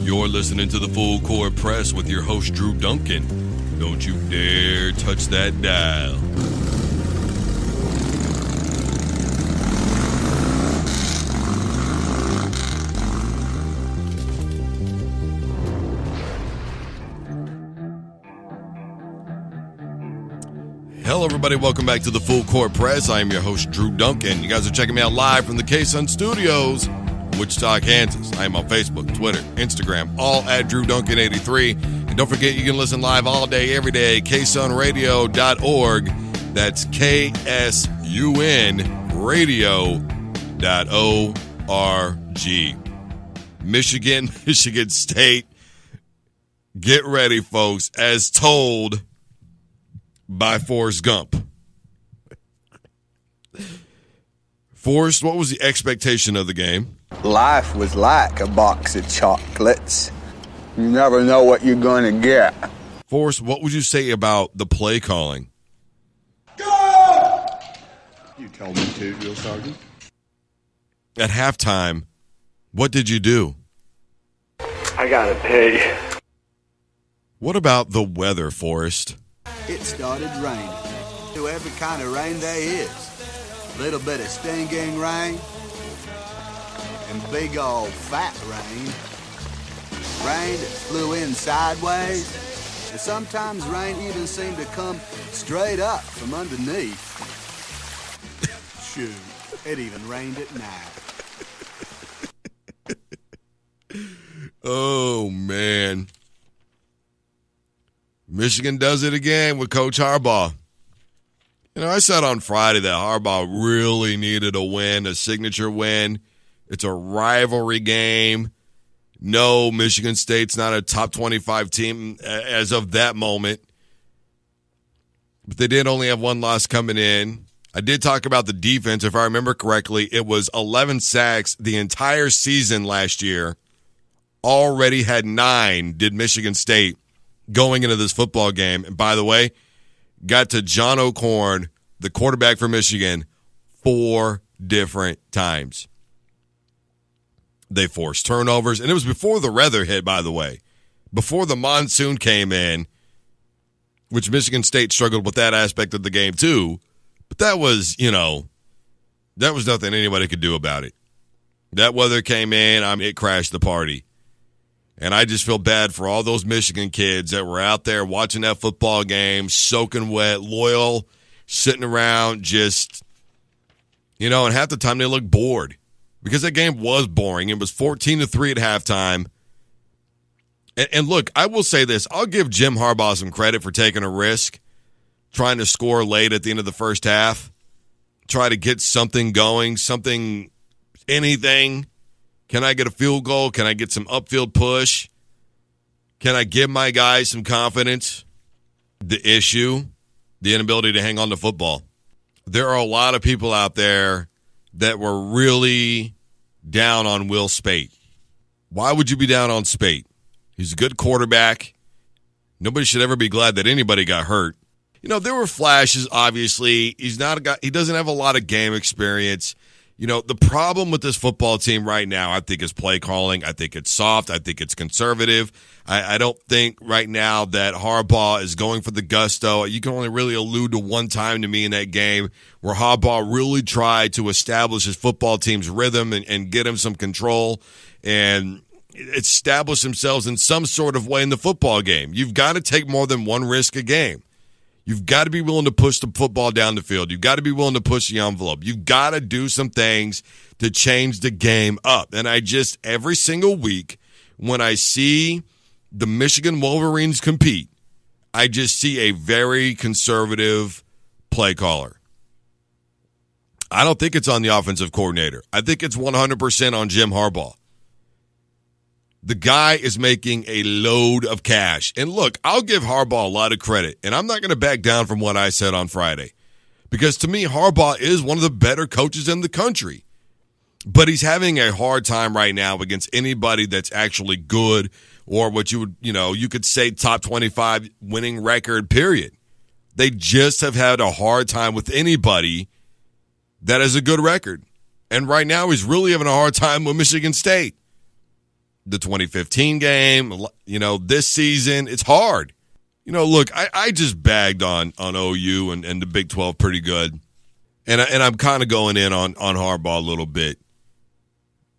You're listening to the Full Court Press with your host, Drew Duncan. Don't you dare touch that dial. Hello, everybody. Welcome back to the Full Court Press. I am your host, Drew Duncan. You guys are checking me out live from the K-Sun Studios, Wichita, Kansas. I am on Facebook, Twitter, Instagram, all at Drew Duncan 83. And don't forget, you can listen live all day, every day, ksunradio.org. That's KSUN radio.org. Michigan State. Get ready, folks, as told by Forrest Gump. Forrest, what was the expectation of the game? Life was like a box of chocolates. You never know what you're going to get. Forrest, what would you say about the play calling? Go! You told me to, Drill Sergeant. At halftime, what did you do? I gotta pay. What about the weather, Forrest? It started raining. To every kind of rain there is. Little bit of stinging rain and big old fat rain. Rain that flew in sideways. And sometimes rain even seemed to come straight up from underneath. Shoot, it even rained at night. Oh, man. Michigan does it again with Coach Harbaugh. You know, I said on Friday that Harbaugh really needed a win, a signature win. It's a rivalry game. No, Michigan State's not a top 25 team as of that moment. But they did only have one loss coming in. I did talk about the defense. If I remember correctly, it was 11 sacks the entire season last year. Already had 9, did Michigan State, going into this football game. And by the way, got to John O'Korn, the quarterback for Michigan, 4 different times. They forced turnovers, and it was before the weather hit, by the way. Before the monsoon came in, which Michigan State struggled with that aspect of the game too. But that was, that was nothing anybody could do about it. That weather came in, it crashed the party. And I just feel bad for all those Michigan kids that were out there watching that football game, soaking wet, loyal, sitting around just, and half the time they looked bored because that game was boring. It was 14-3 at halftime. And look, I will say this. I'll give Jim Harbaugh some credit for taking a risk, trying to score late at the end of the first half, try to get something going, anything. Can I get a field goal? Can I get some upfield push? Can I give my guys some confidence? The issue, the inability to hang on to football. There are a lot of people out there that were really down on Will Spate. Why would you be down on Spate? He's a good quarterback. Nobody should ever be glad that anybody got hurt. There were flashes, obviously. He doesn't have a lot of game experience. The problem with this football team right now, I think, is play calling. I think it's soft. I think it's conservative. I don't think right now that Harbaugh is going for the gusto. You can only really allude to one time to me in that game where Harbaugh really tried to establish his football team's rhythm and get him some control and establish themselves in some sort of way in the football game. You've got to take more than one risk a game. You've got to be willing to push the football down the field. You've got to be willing to push the envelope. You've got to do some things to change the game up. And every single week, when I see the Michigan Wolverines compete, I just see a very conservative play caller. I don't think it's on the offensive coordinator. I think it's 100% on Jim Harbaugh. The guy is making a load of cash. And look, I'll give Harbaugh a lot of credit, and I'm not going to back down from what I said on Friday. Because to me, Harbaugh is one of the better coaches in the country. But he's having a hard time right now against anybody that's actually good or what you would, you could say top 25 winning record, period. They just have had a hard time with anybody that has a good record. And right now he's really having a hard time with Michigan State. the 2015 game. This season, it's hard. Look, I just bagged on OU and the Big 12 pretty good. And I'm kind of going in on Harbaugh a little bit.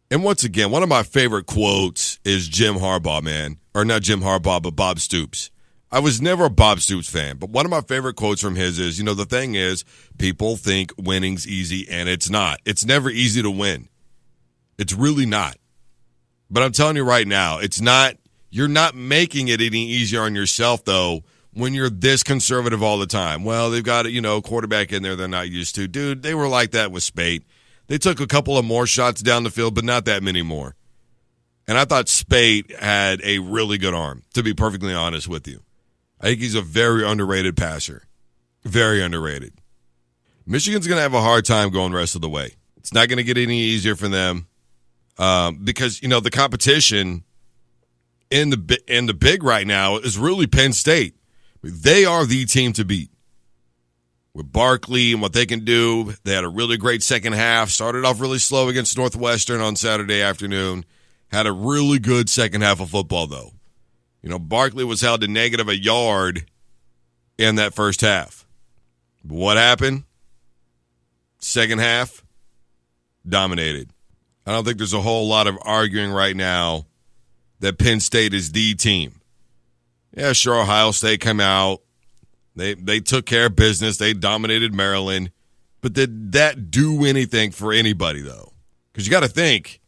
And once again, one of my favorite quotes is Jim Harbaugh, man. Or not Jim Harbaugh, but Bob Stoops. I was never a Bob Stoops fan, but one of my favorite quotes from his is, the thing is, people think winning's easy, and it's not. It's never easy to win. It's really not. But I'm telling you right now, it's not. You're not making it any easier on yourself, though, when you're this conservative all the time. Well, they've got a quarterback in there they're not used to. Dude, they were like that with Spate. They took a couple of more shots down the field, but not that many more. And I thought Spate had a really good arm, to be perfectly honest with you. I think he's a very underrated passer. Very underrated. Michigan's going to have a hard time going the rest of the way. It's not going to get any easier for them because, the competition in the big right now is really Penn State. They are the team to beat. With Barkley and what they can do, they had a really great second half. Started off really slow against Northwestern on Saturday afternoon. Had a really good second half of football, though. Barkley was held to negative a yard in that first half. But what happened? Second half, dominated. I don't think there's a whole lot of arguing right now that Penn State is the team. Yeah, sure, Ohio State came out. They took care of business. They dominated Maryland. But did that do anything for anybody, though? Because you got to think,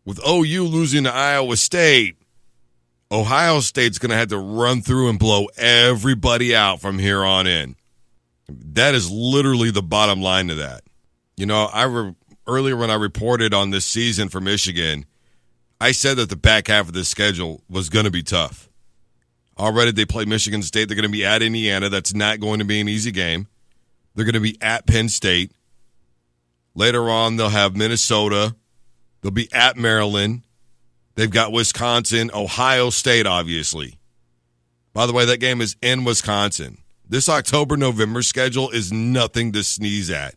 with OU losing to Iowa State, Ohio State's going to have to run through and blow everybody out from here on in. That is literally the bottom line to that. Earlier when I reported on this season for Michigan, I said that the back half of the schedule was going to be tough. Already they play Michigan State. They're going to be at Indiana. That's not going to be an easy game. They're going to be at Penn State. Later on, they'll have Minnesota. They'll be at Maryland. They've got Wisconsin, Ohio State, obviously. By the way, that game is in Wisconsin. This October-November schedule is nothing to sneeze at.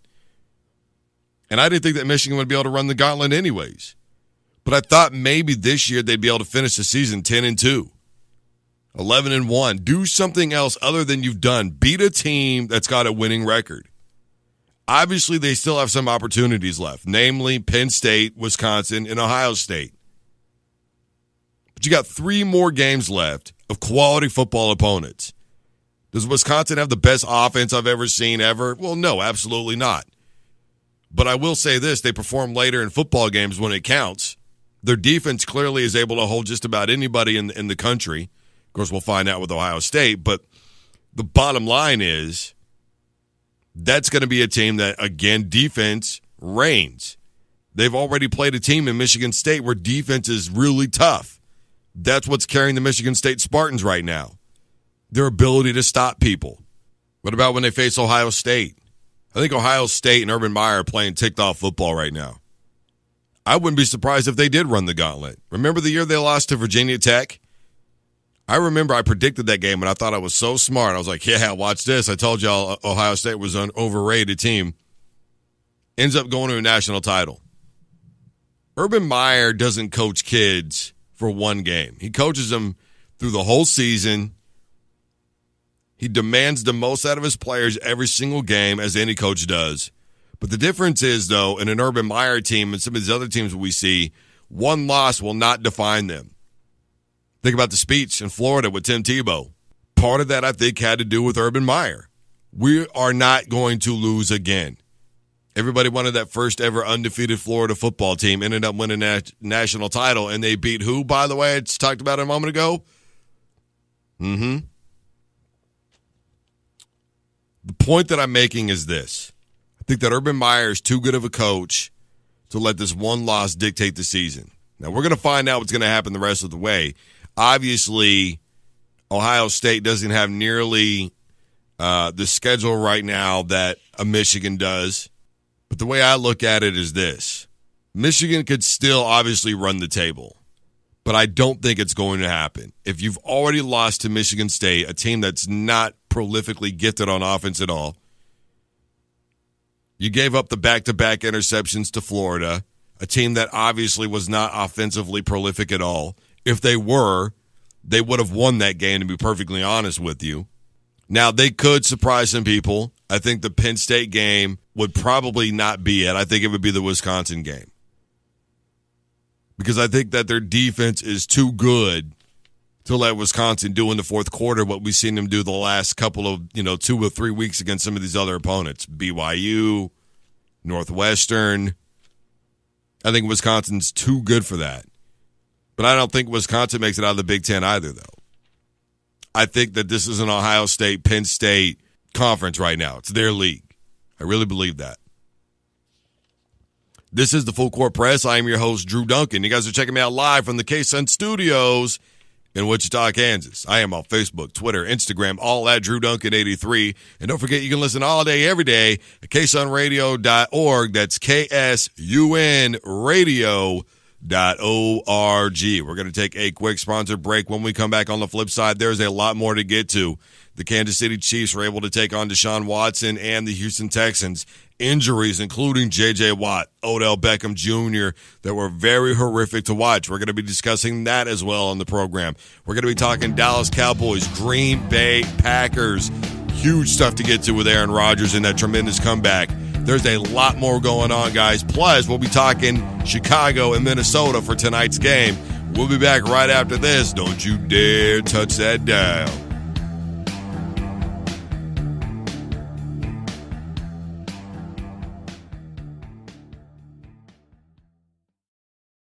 And I didn't think that Michigan would be able to run the gauntlet anyways. But I thought maybe this year they'd be able to finish the season 10-2. 11-1. Do something else other than you've done. Beat a team that's got a winning record. Obviously, they still have some opportunities left, namely Penn State, Wisconsin, and Ohio State. But you got 3 more games left of quality football opponents. Does Wisconsin have the best offense I've ever seen ever? Well, no, absolutely not. But I will say this, they perform later in football games when it counts. Their defense clearly is able to hold just about anybody in the country. Of course, we'll find out with Ohio State. But the bottom line is that's going to be a team that, again, defense reigns. They've already played a team in Michigan State where defense is really tough. That's what's carrying the Michigan State Spartans right now. Their ability to stop people. What about when they face Ohio State? I think Ohio State and Urban Meyer are playing ticked-off football right now. I wouldn't be surprised if they did run the gauntlet. Remember the year they lost to Virginia Tech? I remember I predicted that game, and I thought I was so smart. I was like, yeah, watch this. I told y'all Ohio State was an overrated team. Ends up going to a national title. Urban Meyer doesn't coach kids for one game. He coaches them through the whole season. He demands the most out of his players every single game, as any coach does. But the difference is, though, in an Urban Meyer team and some of these other teams we see, one loss will not define them. Think about the speech in Florida with Tim Tebow. Part of that, I think, had to do with Urban Meyer. We are not going to lose again. Everybody wanted that first ever undefeated Florida football team, ended up winning a national title, and they beat who, by the way? I just talked about it a moment ago. The point that I'm making is this. I think that Urban Meyer is too good of a coach to let this one loss dictate the season. Now, we're going to find out what's going to happen the rest of the way. Obviously, Ohio State doesn't have nearly the schedule right now that a Michigan does. But the way I look at it is this. Michigan could still obviously run the table. But I don't think it's going to happen. If you've already lost to Michigan State, a team that's not prolifically gifted on offense at all, you gave up the back-to-back interceptions to Florida, a team that obviously was not offensively prolific at all. If they were, they would have won that game, to be perfectly honest with you. Now, they could surprise some people. I think the Penn State game would probably not be it. I think it would be the Wisconsin game. Because I think that their defense is too good to let Wisconsin do in the fourth quarter what we've seen them do the last couple of, 2 or 3 weeks against some of these other opponents. BYU, Northwestern. I think Wisconsin's too good for that. But I don't think Wisconsin makes it out of the Big Ten either, though. I think that this is an Ohio State, Penn State conference right now. It's their league. I really believe that. This is the Full Court Press. I am your host, Drew Duncan. You guys are checking me out live from the K-Sun Studios in Wichita, Kansas. I am on Facebook, Twitter, Instagram, all at Drew Duncan 83. And don't forget, you can listen all day, every day at ksunradio.org. That's KSUN Radio.org. We're going to take a quick sponsor break. When we come back on the flip side, there's a lot more to get to. The Kansas City Chiefs were able to take on Deshaun Watson and the Houston Texans. Injuries, including J.J. Watt, Odell Beckham Jr., that were very horrific to watch. We're going to be discussing that as well on the program. We're going to be talking Dallas Cowboys, Green Bay Packers. Huge stuff to get to with Aaron Rodgers and that tremendous comeback. There's a lot more going on, guys. Plus, we'll be talking Chicago and Minnesota for tonight's game. We'll be back right after this. Don't you dare touch that dial.